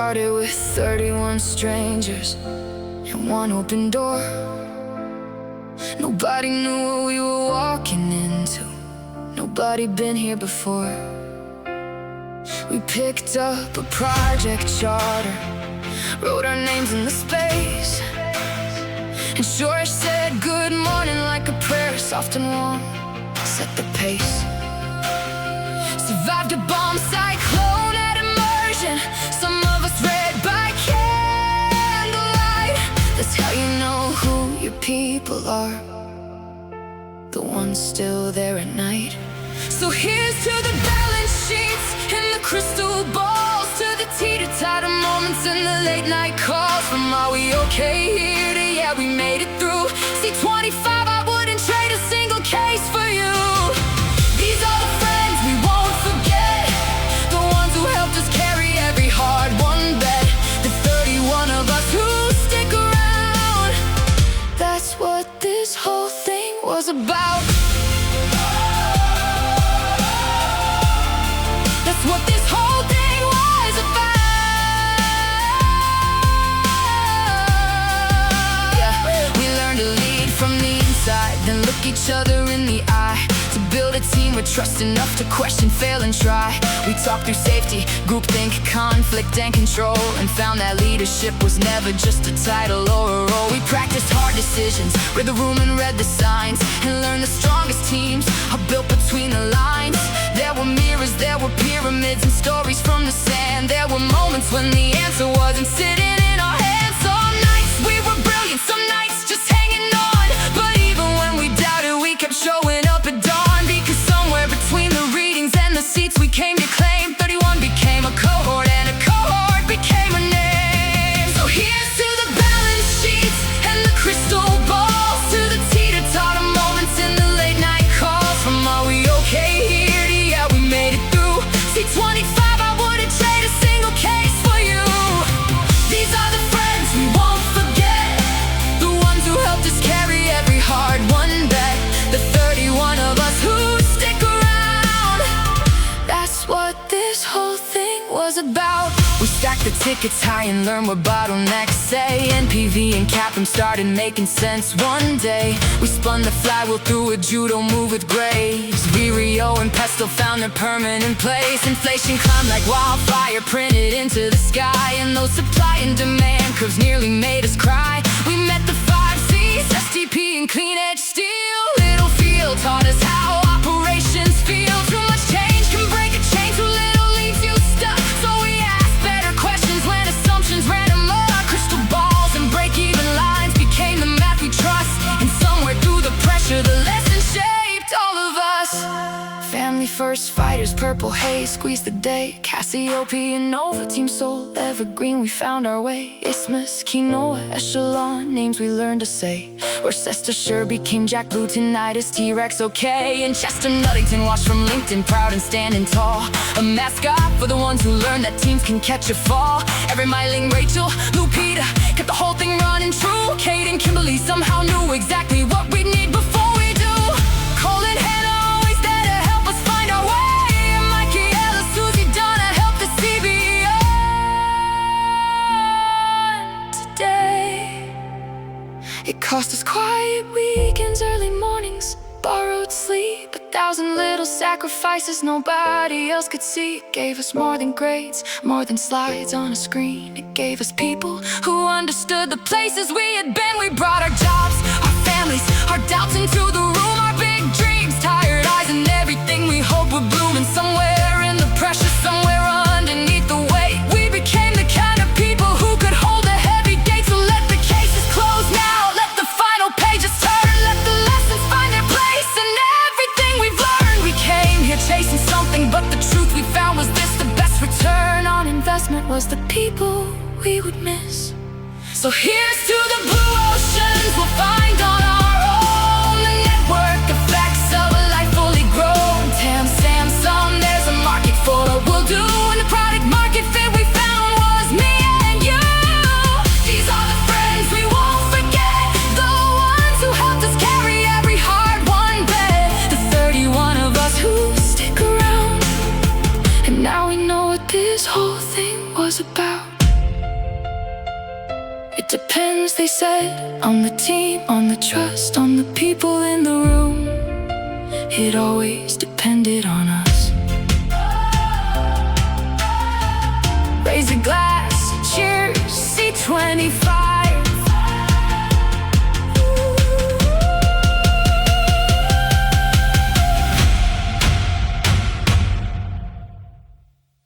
started with 31 strangers and one open door. Nobody knew what we were walking into. Nobody been here before. We picked up a project charter, wrote our names in the space, and George said good morning like a prayer, soft and warm, set the pace. Survived a bomb cyclone at immersion. Some of us read by candlelight. That's how you know who your people are, the ones still there at night. So here's to the balance sheets and the crystal balls, to the teeter-totter moments and the late night calls. From are we okay here to yeah, we made it through. C25, I wouldn't trade a single case for you. These are the friends we won't forget, the ones who helped us carry every hard-won bet. The 31 of us who stick around. That's what this whole thing was about. That's what this whole thing was about. Yeah, we learned to lead from the inside, then look each other in the eye. To build a team with trust enough to question, fail and try. We talked through safety, groupthink, conflict and control, and found that leadership was never just a title or a role. We practiced hard decisions, read the room and read the signs, and learned the strongest teams are built between the lines. There were mirrors, there were pyramids and stories from the sand. There were moments when the answer wasn't sitting in our hands. Some nights we were brilliant, some nights just hanging on. But even when we doubted, we kept showing up at dawn. Because somewhere between the readings and the seats we came to claim, 31 became a cohort and a cohort became a name. So here's to the balance sheets and the crystal balls, to the teeter-totter moments and the late night calls. From are we okay here to yeah, we made it through. C25, I wouldn't trade a single case for you. These are the friends we won't forget, the ones who helped us carry every hard-won bet. The 31 of us who stick around. That's what this whole thing was about. We stacked the tickets high and learned what bottlenecks say. NPV and Capram started making sense one day. We spun the flywheel through a judo move with grace. Rio and Pestle found their permanent place. Inflation climbed like wildfire, printed into the sky, and those supply and demand curves nearly made us cry. We met the 5 C's, STP and clean edge steel. Little field taught us how operations feel. Too much change can break a chain, too little leaves you stuck. So we asked better questions when assumptions ran amok. Crystal balls and break-even lines became the math we trust. And somewhere through the pressure, the lesson shaped all of us. Family first fighters, purple haze, squeeze the day. Cassiopea Nova, team soul, evergreen, we found our way. Isthmus, quinoa, echelon, names we learned to say. Worcestershire became Jack Blutonitis, T-Rex okay. And Chester Nuttington watched from LinkedIn, proud and standing tall. A mascot for the ones who learned that teams can catch a fall. Every Myling, Rachel, Lupita, kept the whole thing running true. Kate and Kimberly somehow knew exactly what we'd need before we do. Cole and Hannah always there to help us find our way. And Mikey, Ella, Susie, Donna helped us see beyond today. It cost us quiet weekends, early mornings, borrowed sleep, 1,000 little sacrifices nobody else could see. It gave us more than grades, more than slides on a screen. It gave us people who understood the places we had been. We brought our jobs, our families, our doubts into the room, our big dreams, tired eyes, and everything we hoped would bloom. And somewhere in the pressure, somewhere underneath the weight, we became the kind of people who could hold a heavy gate. So let the cases close now, let the final pages turn, let the lessons find their place. And everything we've learned, we came here chasing something, but the truth we found was this: the best return on investment was the people we would miss. So here's to the blue oceans we'll find on our own, the network effects of a life fully grown. Tam, Sam, some, there's a market for what we'll do, and the product market fit we found was me and you. These are the friends we won't forget, the ones who helped us carry every hard-won bet. The 31 of us who stick around, and now we know what this whole thing was about. they said, on the team, on the trust, on the people in the room. It always depended on us. Raise a glass, cheers, C25.